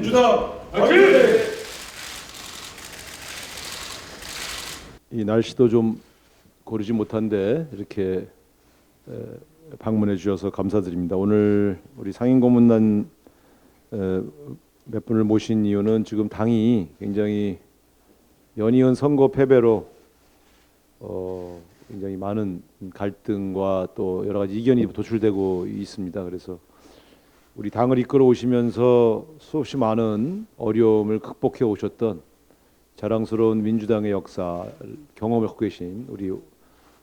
민주당 화이팅! 이 날씨도 좀 고르지 못한데 이렇게 방문해 주셔서 감사드립니다. 오늘 우리 상임고문단 몇 분을 모신 이유는 지금 당이 굉장히 연이은 선거 패배로 굉장히 많은 갈등과 또 여러 가지 이견이 도출되고 있습니다. 그래서 우리 당을 이끌어 오시면서 수없이 많은 어려움을 극복해 오셨던 자랑스러운 민주당의 역사 경험을 갖고 계신 우리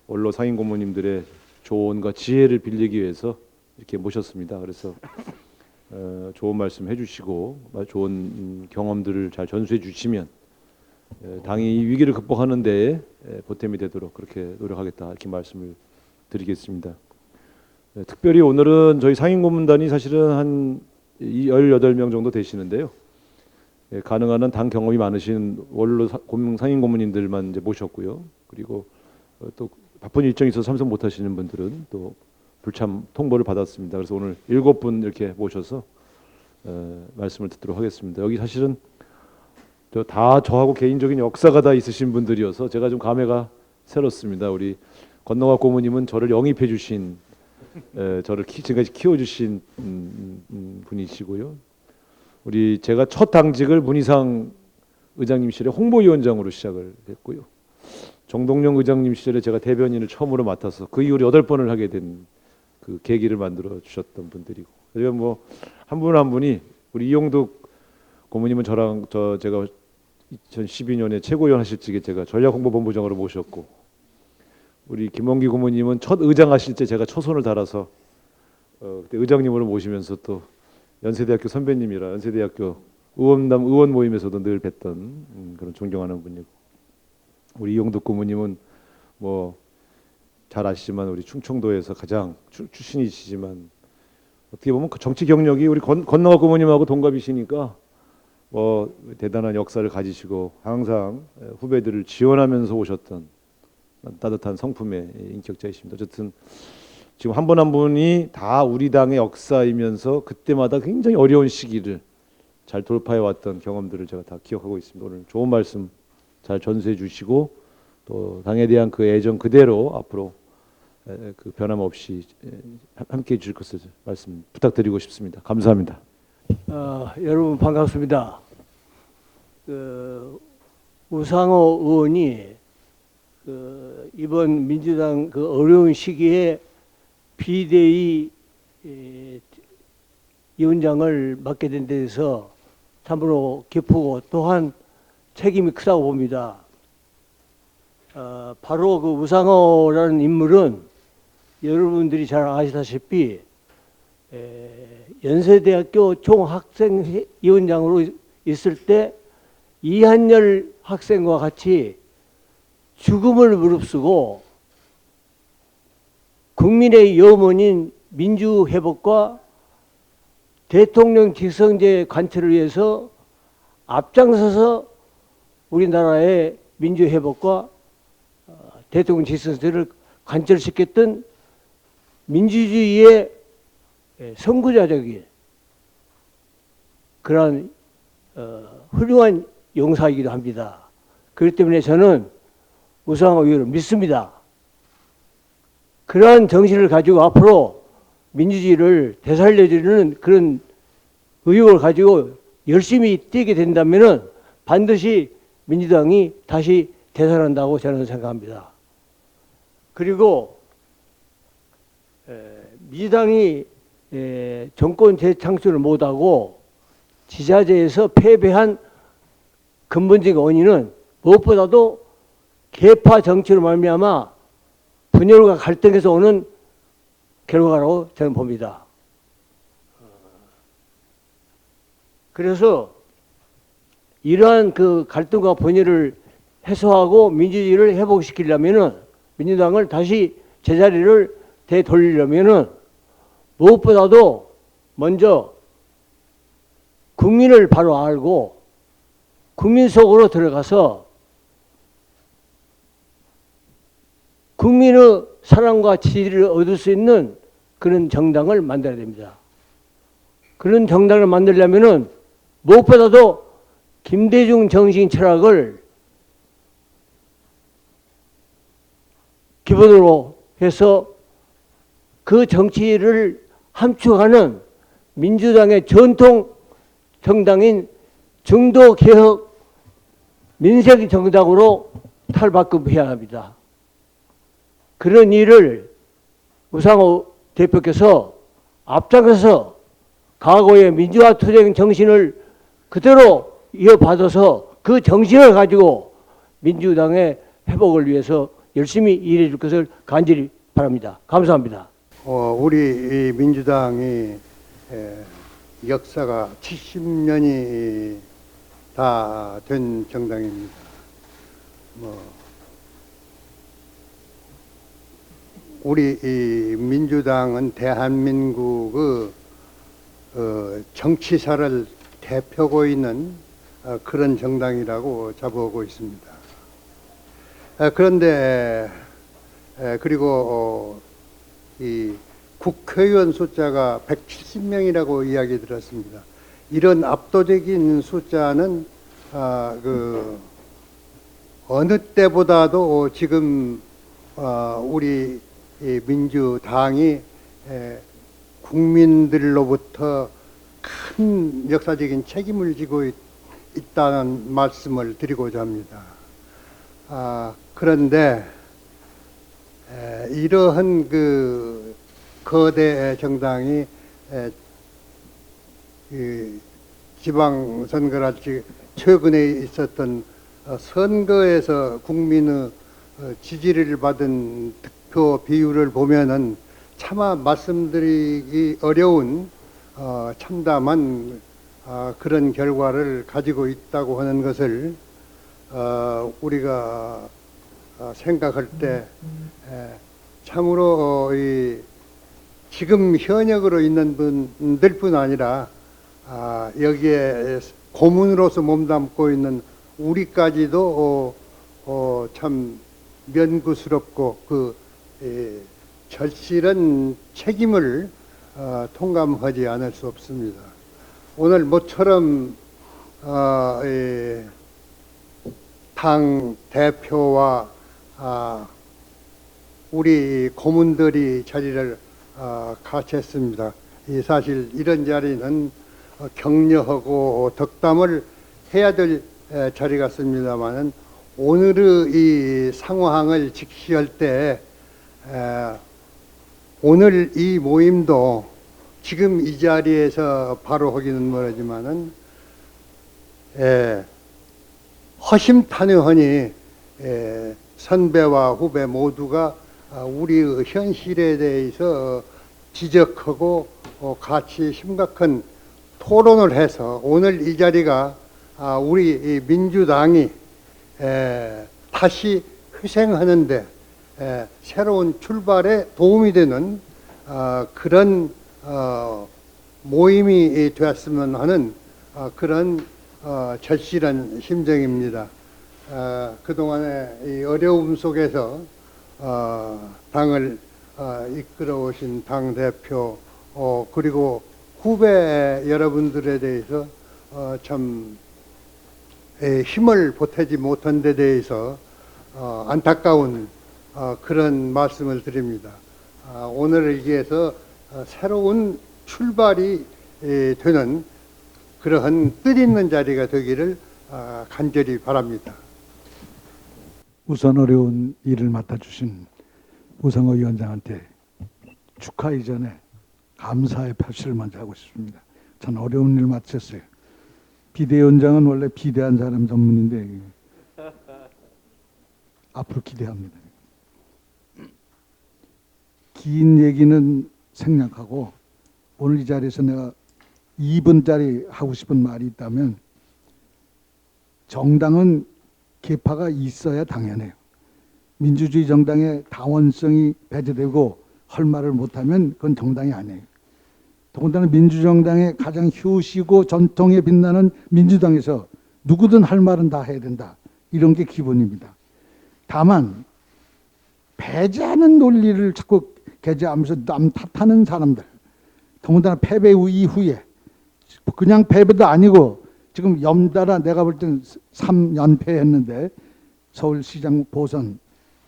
원로 상임고문님들의 조언과 지혜를 빌리기 위해서 이렇게 모셨습니다. 그래서 좋은 말씀 해주시고 좋은 경험들을 잘 전수해 주시면 당이 이 위기를 극복하는 데에 보탬이 되도록 그렇게 노력하겠다 이렇게 말씀을 드리겠습니다. 특별히 오늘은 저희 상임고문단이 사실은 한 18명 정도 되시는데요. 가능한 한 당 경험이 많으신 원로 상임고문님들만 이제 모셨고요. 그리고 또 바쁜 일정이 있어서 참석 못하시는 분들은 또 불참 통보를 받았습니다. 그래서 오늘 7분 이렇게 모셔서 말씀을 듣도록 하겠습니다. 여기 사실은 다 저하고 개인적인 역사가 다 있으신 분들이어서 제가 좀 감회가 새롭습니다. 우리 권능학 고문님은 저를 영입해 주신 저를 지금까지 키워주신 분이시고요. 우리 제가 첫 당직을 문희상 의장님 시절에 홍보위원장으로 시작을 했고요. 정동영 의장님 시절에 제가 대변인을 처음으로 맡아서 그 이후로 8번을 하게 된 그 계기를 만들어 주셨던 분들이고, 그리고 뭐 한 분 한 분이 우리 이용득 고문님은 제가 2012년에 최고위원 하실 적에 제가 전략홍보본부장으로 모셨고, 우리 김원기 고문님은 첫 의장 하실 때 제가 초선을 달아서 그때 의장님으로 모시면서 또 연세대학교 선배님이라 연세대학교 의원 모임에서도 늘 뵀던 그런 존경하는 분이고, 우리 이용득 고문님은 뭐 잘 아시지만 우리 충청도에서 가장 출신이시지만 어떻게 보면 그 정치 경력이 우리 권능학 고문님하고 동갑이시니까 뭐 대단한 역사를 가지시고 항상 후배들을 지원하면서 오셨던 따뜻한 성품의 인격자이십니다. 어쨌든 지금 한 분 한 분이 다 우리 당의 역사이면서 그때마다 굉장히 어려운 시기를 잘 돌파해 왔던 경험들을 제가 다 기억하고 있습니다. 오늘 좋은 말씀 잘 전수해 주시고 또 당에 대한 그 애정 그대로 앞으로 그 변함없이 함께해 주실 것을 말씀 부탁드리고 싶습니다. 감사합니다. 여러분 반갑습니다. 우상호 의원이 이번 민주당 그 어려운 시기에 비대위 위원장을 맡게 된 데서 참으로 기쁘고 또한 책임이 크다고 봅니다. 바로 그 우상호라는 인물은 여러분들이 잘 아시다시피 연세대학교 총학생위원장으로 있을 때 이한열 학생과 같이 죽음을 무릅쓰고 국민의 염원인 민주회복과 대통령 직선제 관철을 위해서 앞장서서 우리나라의 민주회복과 대통령 직선제를 관철시켰던 민주주의의 선구자적인 그러한 훌륭한 용사이기도 합니다. 그렇기 때문에 저는 우상호 의원을 믿습니다. 그러한 정신을 가지고 앞으로 민주주의를 되살려주는 그런 의욕을 가지고 열심히 뛰게 된다면 반드시 민주당이 다시 되살아난다고 저는 생각합니다. 그리고 민주당이 정권 재창출을 못하고 지자체에서 패배한 근본적인 원인은 무엇보다도 계파 정치로 말미암아 분열과 갈등에서 오는 결과라고 저는 봅니다. 그래서 이러한 그 갈등과 분열을 해소하고 민주주의를 회복시키려면은 민주당을 다시 제자리를 되돌리려면은 무엇보다도 먼저 국민을 바로 알고 국민 속으로 들어가서 국민의 사랑과 지지를 얻을 수 있는 그런 정당을 만들어야 됩니다. 그런 정당을 만들려면은 무엇보다도 김대중 정신 철학을 기본으로 해서 그 정치를 함축하는 민주당의 전통 정당인 중도개혁 민생정당으로 탈바꿈해야 합니다. 그런 일을 우상호 대표께서 앞장서서 과거의 민주화 투쟁 정신을 그대로 이어받아서 그 정신을 가지고 민주당의 회복을 위해서 열심히 일해 줄 것을 간절히 바랍니다. 감사합니다. 우리 이 민주당이 역사가 70년이 다 된 정당입니다. 우리 이 민주당은 대한민국의 정치사를 대표하고 있는 그런 정당이라고 자부하고 있습니다. 그런데 그리고 이 국회의원 숫자가 170명이라고 이야기 들었습니다. 이런 압도적인 숫자는 어느 때보다도 지금 우리 민주당이 국민들로부터 큰 역사적인 책임을 지고 있다는 말씀을 드리고자 합니다. 그런데 이러한 그 거대 정당이 지방선거랄지 최근에 있었던 선거에서 국민의 지지를 받은 득표 비율을 보면은 차마 말씀드리기 어려운 참담한 그런 결과를 가지고 있다고 하는 것을 우리가 생각할 때 참으로 지금 현역으로 있는 분들뿐 아니라 여기에 고문으로서 몸담고 있는 우리까지도 참 면구스럽고 그 절실한 책임을 통감하지 않을 수 없습니다. 오늘 모처럼 당 대표와 우리 고문들이 자리를 같이 했습니다. 사실 이런 자리는 격려하고 덕담을 해야 될 자리 같습니다만은 오늘의 이 상황을 직시할 때 오늘 이 모임도 지금 이 자리에서 바로 하기는 모르지만은 허심탄회하니 선배와 후배 모두가 우리의 현실에 대해서 지적하고 같이 심각한 토론을 해서 오늘 이 자리가 우리 민주당이 다시 회생하는데 새로운 출발에 도움이 되는 그런 모임이 되었으면 하는 그런 절실한 심정입니다. 그동안의 이 어려움 속에서 당을 이끌어오신 당대표 그리고 후배 여러분들에 대해서 참 힘을 보태지 못한 데 대해서 안타까운 그런 말씀을 드립니다. 오늘을 위해서 새로운 출발이 되는 그러한 뜻있는 자리가 되기를 간절히 바랍니다. 우선 어려운 일을 맡아주신 우상호 위원장한테 축하 이전에 감사의 표시를 먼저 하고 싶습니다. 전 어려운 일 맡았어요. 비대위원장은 원래 비대한 사람 전문인데 앞으로 기대합니다. 긴 얘기는 생략하고 오늘 이 자리에서 내가 2분짜리 하고 싶은 말이 있다면 정당은 계파가 있어야 당연해요. 민주주의 정당의 당원성이 배제되고 할 말을 못하면 그건 정당이 아니에요. 더군다나 민주정당의 가장 효시고 전통에 빛나는 민주당에서 누구든 할 말은 다 해야 된다. 이런 게 기본입니다. 다만 배제하는 논리를 자꾸 개재하면서 남 탓하는 사람들, 더군다나 패배 이후에 그냥 패배도 아니고 지금 연달아 내가 볼 때는 3연패 했는데 서울시장 보선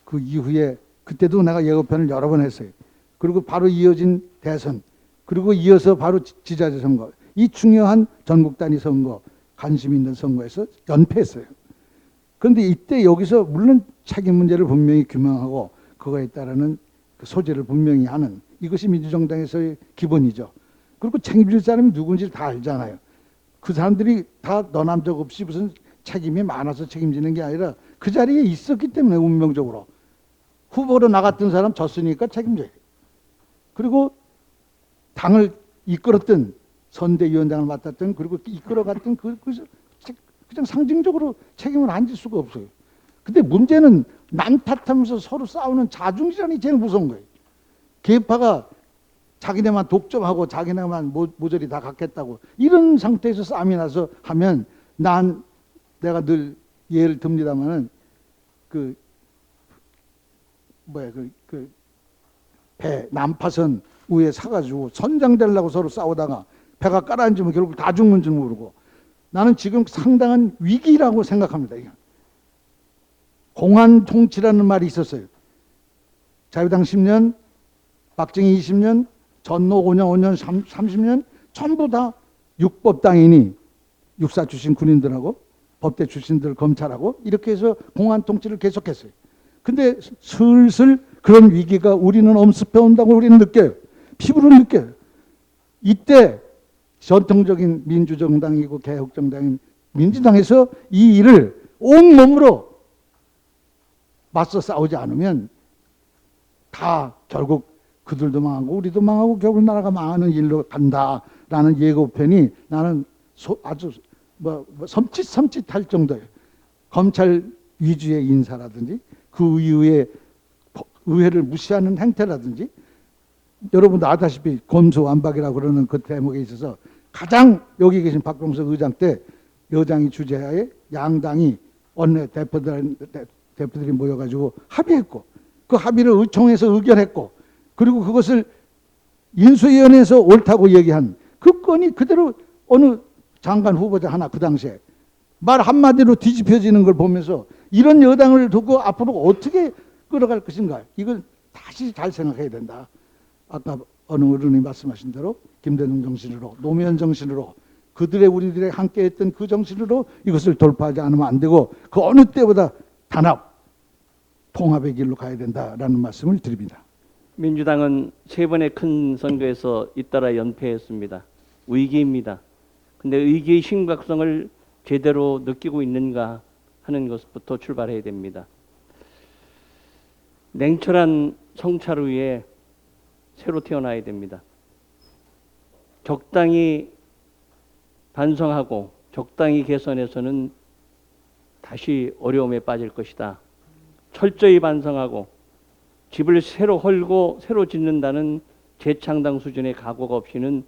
그 이후에 그때도 내가 예고편을 여러 번 했어요. 그리고 바로 이어진 대선, 그리고 이어서 바로 지자체 선거, 이 중요한 전국 단위 선거, 관심 있는 선거에서 연패했어요. 그런데 이때 여기서 물론 책임 문제를 분명히 규명하고 그거에 따르는 그 소재를 분명히 하는, 이것이 민주정당에서의 기본이죠. 그리고 책임질 사람이 누군지 다 알잖아요. 그 사람들이 다 너남적 없이 무슨 책임이 많아서 책임지는 게 아니라 그 자리에 있었기 때문에 운명적으로 후보로 나갔던 사람 졌으니까 책임져요. 그리고 당을 이끌었던 선대위원장을 맡았던, 그리고 이끌어갔던 그냥 상징적으로 책임을 안 질 수가 없어요. 근데 문제는 남 탓하면서 서로 싸우는 자중질환이 제일 무서운 거예요. 계파가 자기네만 독점하고 자기네만 모조리 다 갖겠다고 이런 상태에서 싸움이 나서 하면, 내가 늘 예를 듭니다마는 배 난파선 위에 사가지고 선장되려고 서로 싸우다가 배가 깔아앉으면 결국 다 죽는 줄 모르고, 나는 지금 상당한 위기라고 생각합니다. 공안 통치라는 말이 있었어요. 자유당 10년, 박정희 20년, 전노 5년, 30년 전부 다 육법당이니 육사 출신 군인들하고 법대 출신들 검찰하고 이렇게 해서 공안 통치를 계속했어요. 근데 슬슬 그런 위기가 우리는 엄습해 온다고 우리는 느껴요. 피부로 느껴요. 이때 전통적인 민주정당이고 개혁정당인 민주당에서 이 일을 온몸으로 맞서 싸우지 않으면 다 결국 그들도 망하고 우리도 망하고 결국 나라가 망하는 일로 간다라는 예고편이 나는 아주 섬찟할 정도예요. 검찰 위주의 인사라든지 그 이후에 의회를 무시하는 행태라든지, 여러분도 아다시피 검수완박이라고 그러는 그 대목에 있어서 가장 여기 계신 박병석 의장 때 여당이 주재하에 양당이 원내 대표들이 모여가지고 합의했고, 그 합의를 의총에서 의결했고, 그리고 그것을 인수위원회에서 옳다고 얘기한 그 건이 그대로 어느 장관 후보자 하나 그 당시에 말 한마디로 뒤집혀지는 걸 보면서 이런 여당을 두고 앞으로 어떻게 끌어갈 것인가, 이걸 다시 잘 생각해야 된다. 아까 어느 어른이 말씀하신 대로 김대중 정신으로, 노무현 정신으로, 우리들의 함께했던 그 정신으로 이것을 돌파하지 않으면 안 되고 그 어느 때보다 단합, 통합의 길로 가야 된다라는 말씀을 드립니다. 민주당은 3번의 큰 선거에서 잇따라 연패했습니다. 위기입니다. 근데 위기의 심각성을 제대로 느끼고 있는가 하는 것부터 출발해야 됩니다. 냉철한 성찰 후에 새로 태어나야 됩니다. 적당히 반성하고 적당히 개선해서는 다시 어려움에 빠질 것이다. 철저히 반성하고 집을 새로 헐고 새로 짓는다는 재창당 수준의 각오가 없이는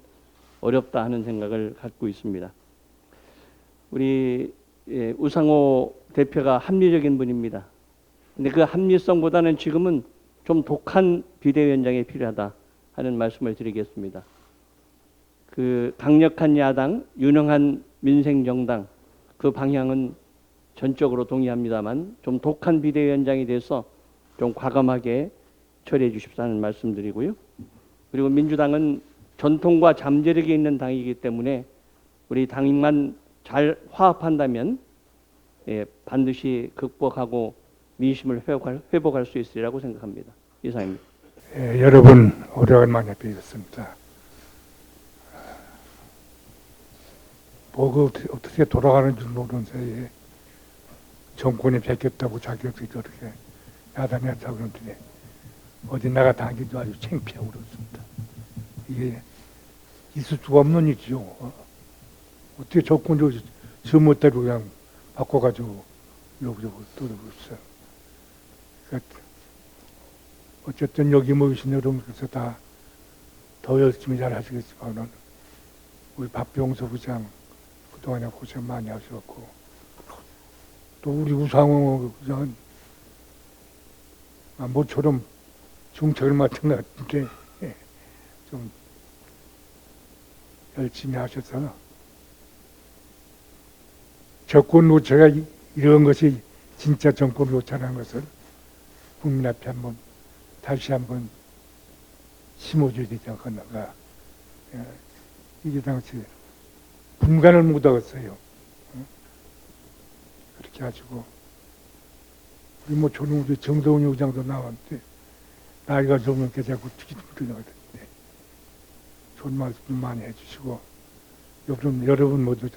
어렵다 하는 생각을 갖고 있습니다. 우리 우상호 대표가 합리적인 분입니다. 근데 그 합리성보다는 지금은 좀 독한 비대위원장이 필요하다 하는 말씀을 드리겠습니다. 그 강력한 야당, 유능한 민생정당, 그 방향은 전적으로 동의합니다만 좀 독한 비대위원장이 돼서 좀 과감하게 처리해 주십사는 말씀드리고요. 그리고 민주당은 전통과 잠재력이 있는 당이기 때문에 우리 당만 잘 화합한다면 반드시 극복하고 민심을 회복할 수 있으리라고 생각합니다. 이상입니다. 여러분 오래간만에 뵙습니다. 뭐가 어떻게 돌아가는 줄 모르는 사이에 정권이 바뀌었다고 자기들이 저렇게 야단했다고 그러는데 어디 나가 당기도 아주 창피하고 그렇습니다. 이게 있을 수가 없는 일이죠. 어떻게 정권적으로 지금못대로 그냥 바꿔가지고 여기저기 떠들고 있어요. 그러니까 어쨌든 여기 모이신 여러분께서 다 더 열심히 잘 하시겠지만은 우리 박병석 부장 그동안에 고생 많이 하셨고 또 우리 우상호 부장은 모처럼 중책을 맡은 것 같은데 좀 열심히 하셔서 정권 노체가 이런 것이 진짜 정권 노체라는 것을 국민 앞에 한번 다시 한번 심어줘야 되지 않겠는가. 이게 당시 분간을 못하겠어요. 그렇게 가지고 우리 뭐 조동우도 정동훈 의장도 나왔는데 나이가 젊으니까 자꾸 뒤집어지는데 좋은 말씀 많이 해주시고 여러분 모두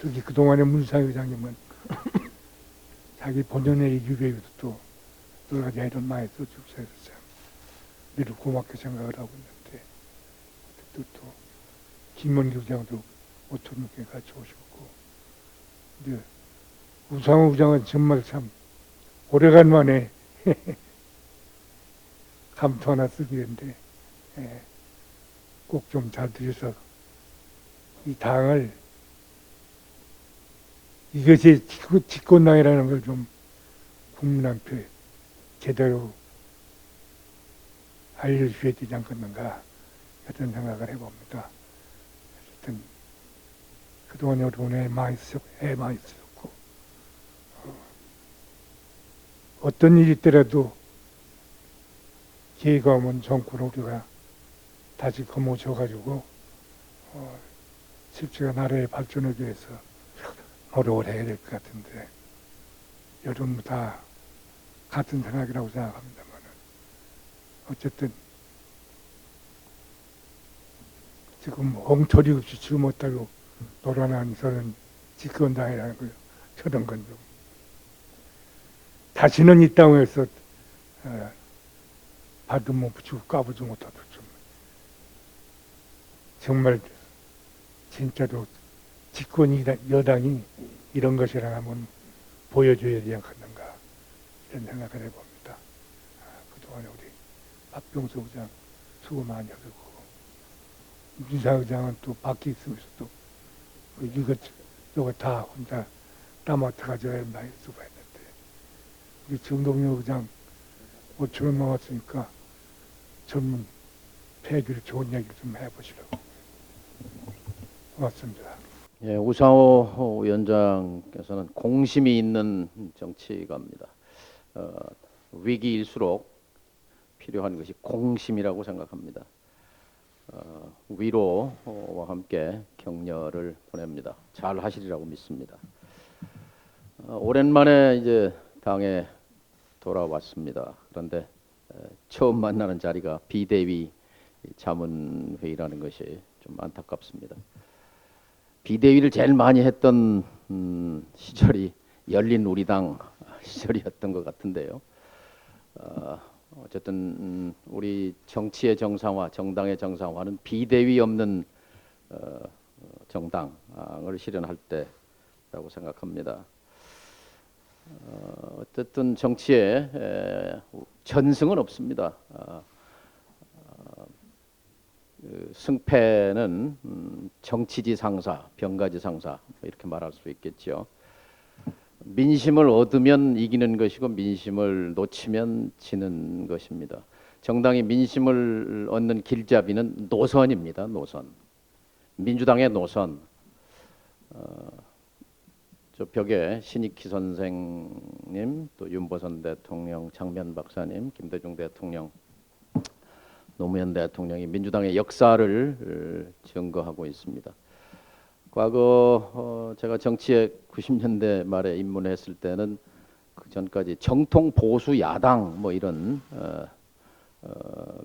특히 그동안의 문상 의장님은 자기 본연의 유배에도 또 여러 가지 애를 많이 써주셔서 참 늘 고맙게 생각을 하고 있는데 또 김원기 의장도 5,600 같이 오셨고 근데 우상호 의장은 정말 참 오래간만에 감투 하나 쓰기인데 꼭 좀 잘 들여서 이 당을 이것이 집권당이라는 걸 좀 국민한테 제대로 알려주셔야 되지 않겠는가 그런 생각을 해봅니다. 어쨌든 그동안 여러분에 많이 쓰셨고 어떤 일이 있더라도 기회가 오면 정권 우리가 다시 거머쥐어가지고 실제가 나라의 발전을 위해서 노력을 해야 될 것 같은데 여러분 다 같은 생각이라고 생각합니다만 어쨌든 지금 엉터리 없이 지금 못하고 놀아나는 저는 집권당이라는 거요. 저런 건 좀 다시는 이 땅에서 발도 붙이고 까보지 못하도록 좀 정말 진짜로 집권 여당이 이런 것이라 한번 보여줘야 되지 않겠는가 이런 생각을 해봅니다. 그동안에 우리 박병수 의장 수고 많이 하고 민사 의장은 또 밖에 있으면서 또 이것저것 다 혼자 따맡아가지고 많이 쓰고 했는데 우리 정동영 의장 5천원 나왔으니까 전문 폐기를 좋은 얘기를 좀 해보시라고. 고맙습니다. 예, 우상호 위원장께서는 공심이 있는 정치가입니다. 위기일수록 필요한 것이 공심이라고 생각합니다. 위로와 함께 격려를 보냅니다. 잘 하시리라고 믿습니다. 오랜만에 이제 당에 돌아왔습니다. 그런데 처음 만나는 자리가 비대위 자문회의라는 것이 좀 안타깝습니다. 비대위를 제일 많이 했던 시절이 열린 우리당 시절이었던 것 같은데요. 어쨌든 우리 정치의 정상화, 정당의 정상화는 비대위 없는 정당을 실현할 때라고 생각합니다. 어쨌든 정치에 전승은 없습니다. 승패는 정치지 상사, 병가지 상사 이렇게 말할 수 있겠죠. 민심을 얻으면 이기는 것이고 민심을 놓치면 지는 것입니다. 정당이 민심을 얻는 길잡이는 노선입니다. 노선. 민주당의 노선. 저 벽에 신익희 선생님, 또 윤보선 대통령, 장면 박사님, 김대중 대통령, 노무현 대통령이 민주당의 역사를 증거하고 있습니다. 과거 제가 정치에 90년대 말에 입문했을 때는 그 전까지 정통 보수 야당 뭐 이런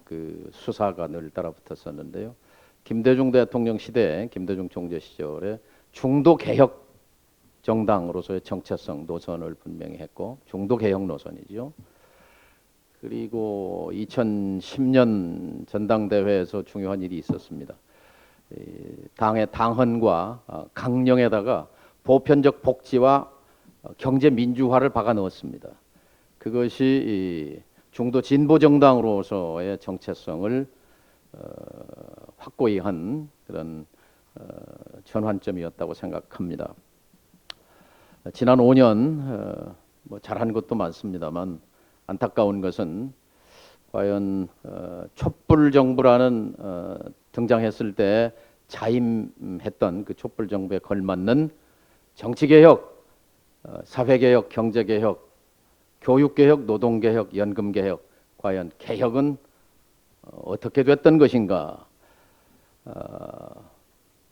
그 수사가 늘 따라붙었었는데요. 김대중 대통령 시대, 김대중 총재 시절에 중도 개혁 정당으로서의 정체성 노선을 분명히 했고 중도 개혁 노선이죠. 그리고 2010년 전당대회에서 중요한 일이 있었습니다. 당의 당헌과 강령에다가 보편적 복지와 경제 민주화를 박아 넣었습니다. 그것이 중도 진보 정당으로서의 정체성을 확고히 한 그런 전환점이었다고 생각합니다. 지난 5년 뭐 잘한 것도 많습니다만 안타까운 것은 과연 촛불 정부라는 등장했을 때 자임했던 그 촛불 정부에 걸맞는 정치개혁, 사회개혁, 경제개혁, 교육개혁, 노동개혁, 연금개혁, 과연 개혁은 어떻게 됐던 것인가?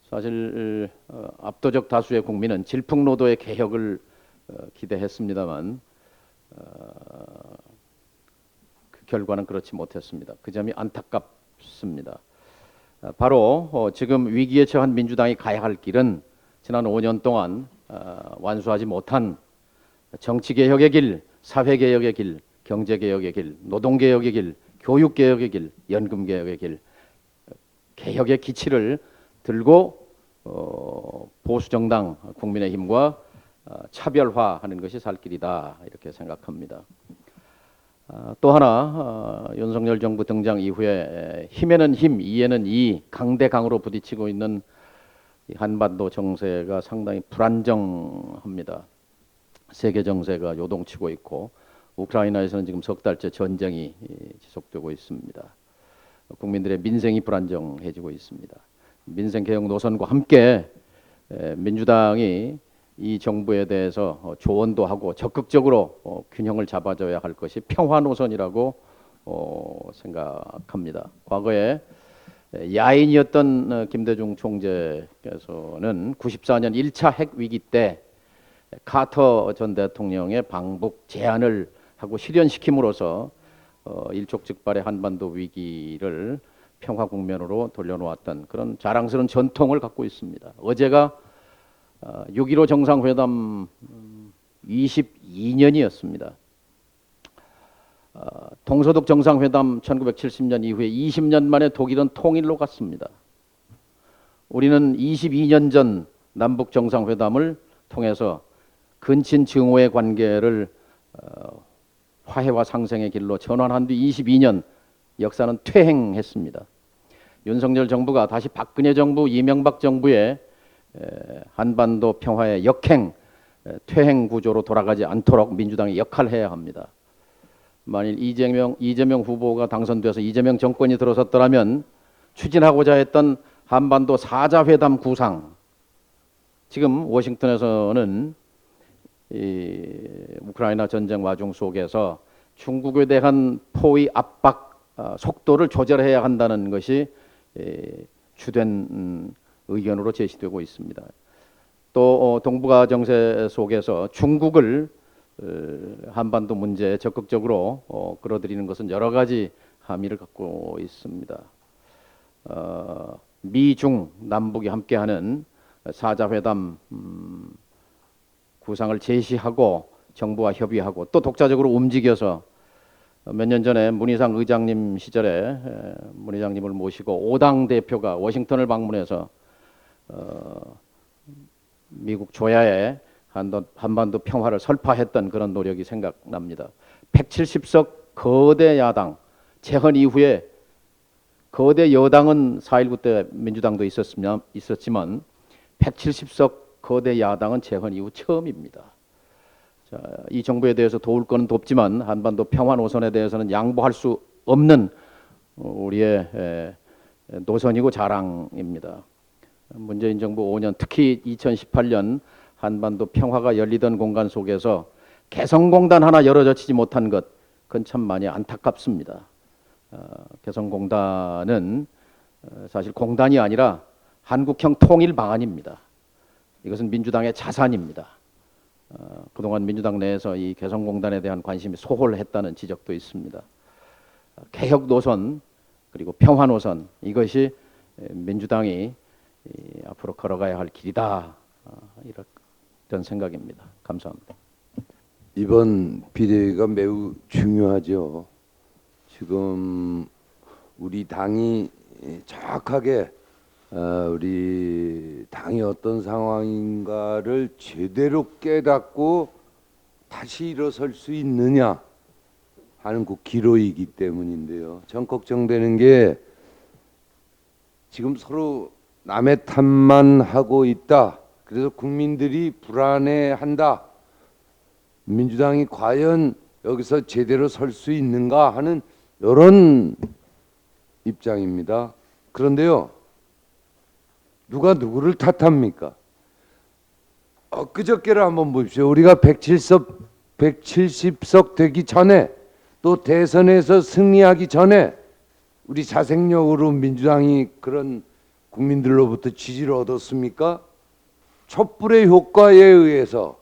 사실 압도적 다수의 국민은 질풍노도의 개혁을 기대했습니다만 그 결과는 그렇지 못했습니다. 그 점이 안타깝습니다. 바로 지금 위기에 처한 민주당이 가야 할 길은 지난 5년 동안 완수하지 못한 정치개혁의 길, 사회개혁의 길, 경제개혁의 길, 노동개혁의 길, 교육개혁의 길, 연금개혁의 길, 개혁의 기치를 들고 보수정당 국민의힘과 차별화하는 것이 살 길이다 이렇게 생각합니다. 또 하나 윤석열 정부 등장 이후에 힘에는 힘, 이에는 이 강대강으로 부딪히고 있는 이 한반도 정세가 상당히 불안정합니다. 세계 정세가 요동치고 있고 우크라이나에서는 지금 석 달째 전쟁이 지속되고 있습니다. 국민들의 민생이 불안정해지고 있습니다. 민생 개혁 노선과 함께 민주당이 이 정부에 대해서 조언도 하고 적극적으로 균형을 잡아줘야 할 것이 평화 노선이라고 생각합니다. 과거에 야인이었던 김대중 총재께서는 94년 1차 핵 위기 때 카터 전 대통령의 방북 제안을 하고 실현시킴으로써 일촉즉발의 한반도 위기를 평화 국면으로 돌려놓았던 그런 자랑스러운 전통을 갖고 있습니다. 어제가 6.15 정상회담 22년이었습니다. 동서독 정상회담 1970년 이후에 20년 만에 독일은 통일로 갔습니다. 우리는 22년 전 남북 정상회담을 통해서 근친 증오의 관계를 화해와 상생의 길로 전환한 뒤 22년 역사는 퇴행했습니다. 윤석열 정부가 다시 박근혜 정부, 이명박 정부의 한반도 평화의 역행, 퇴행 구조로 돌아가지 않도록 민주당이 역할해야 합니다. 만일 이재명 후보가 당선돼서 이재명 정권이 들어섰더라면 추진하고자 했던 한반도 4자 회담 구상, 지금 워싱턴에서는 이 우크라이나 전쟁 와중 속에서 중국에 대한 포위 압박 속도를 조절해야 한다는 것이 주된 의견으로 제시되고 있습니다. 또 동북아 정세 속에서 중국을 한반도 문제에 적극적으로 끌어들이는 것은 여러 가지 함의를 갖고 있습니다. 미중 남북이 함께하는 4자 회담 구상을 제시하고 정부와 협의하고 또 독자적으로 움직여서 몇 년 전에 문희상 의장님 시절에 문 의장님을 모시고 5당 대표가 워싱턴을 방문해서 미국 조야에 한반도 평화를 설파했던 그런 노력이 생각납니다. 170석 거대 야당, 재헌 이후에 거대 여당은 4.19 때 민주당도 있었지만 170석 거대 야당은 재헌 이후 처음입니다. 자, 이 정부에 대해서 도울 거는 돕지만 한반도 평화 노선에 대해서는 양보할 수 없는 우리의 노선이고 자랑입니다. 문재인 정부 5년, 특히 2018년 한반도 평화가 열리던 공간 속에서 개성공단 하나 열어젖히지 못한 것, 그건 참 많이 안타깝습니다. 개성공단은 사실 공단이 아니라 한국형 통일 방안입니다. 이것은 민주당의 자산입니다. 그동안 민주당 내에서 이 개성공단에 대한 관심이 소홀했다는 지적도 있습니다. 개혁 노선 그리고 평화 노선, 이것이 민주당이 앞으로 걸어가야 할 길이다, 이런 생각입니다. 감사합니다. 이번 비대위가 매우 중요하죠. 지금 우리 당이 정확하게 우리 당이 어떤 상황인가를 제대로 깨닫고 다시 일어설 수 있느냐 하는 그 기로이기 때문인데요. 전 걱정되는 게 지금 서로 남의 탓만 하고 있다. 그래서 국민들이 불안해한다. 민주당이 과연 여기서 제대로 설 수 있는가 하는 이런 입장입니다. 그런데요, 누가 누구를 탓합니까? 엊그저께를 한번 보십시오. 우리가 170석 되기 전에 또 대선에서 승리하기 전에 우리 자생력으로 민주당이 그런 국민들로부터 지지를 얻었습니까? 촛불의 효과에 의해서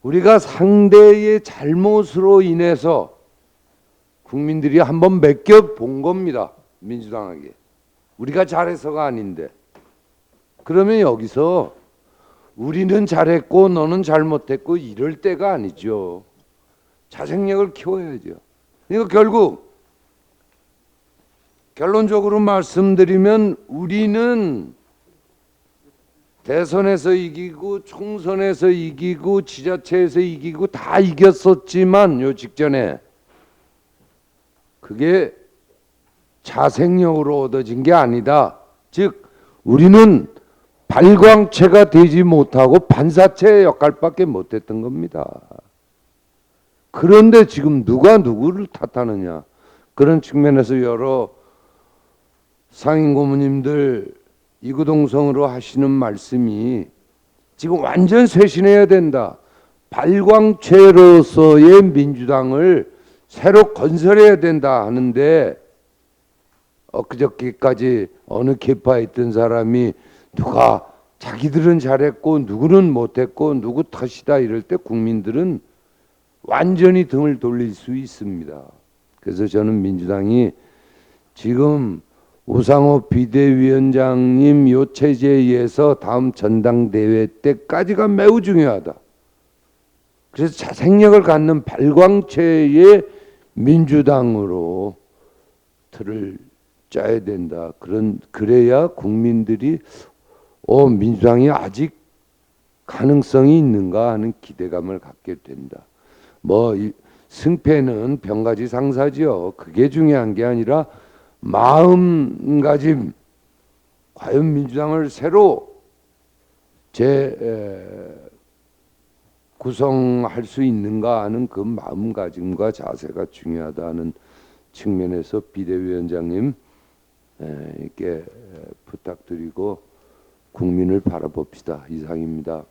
우리가 상대의 잘못으로 인해서 국민들이 한번 맡겨 본 겁니다. 민주당에게. 우리가 잘해서가 아닌데. 그러면 여기서 우리는 잘했고 너는 잘못했고 이럴 때가 아니죠. 자생력을 키워야죠. 그러니까 결국 결론적으로 말씀드리면 우리는 대선에서 이기고 총선에서 이기고 지자체에서 이기고 다 이겼었지만 요 직전에 그게 자생력으로 얻어진 게 아니다. 즉 우리는 발광체가 되지 못하고 반사체 역할밖에 못했던 겁니다. 그런데 지금 누가 누구를 탓하느냐. 그런 측면에서 여러 상임 고모님들 이구동성으로 하시는 말씀이 지금 완전 쇄신해야 된다. 발광체로서의 민주당을 새로 건설해야 된다 하는데 엊그저께까지 어느 계파에 있던 사람이 누가 자기들은 잘했고 누구는 못했고 누구 탓이다 이럴 때 국민들은 완전히 등을 돌릴 수 있습니다. 그래서 저는 민주당이 지금 우상호 비대위원장님 요 체제에 의해서 다음 전당대회 때까지가 매우 중요하다. 그래서 자생력을 갖는 발광체의 민주당으로 틀을 짜야 된다. 그래야 국민들이 민주당이 아직 가능성이 있는가 하는 기대감을 갖게 된다. 이 승패는 병가지상사지요. 그게 중요한 게 아니라 마음가짐, 과연 민주당을 새로 구성할 수 있는가 하는 그 마음가짐과 자세가 중요하다는 측면에서 비대위원장님 이렇게 부탁드리고 국민을 바라봅시다. 이상입니다.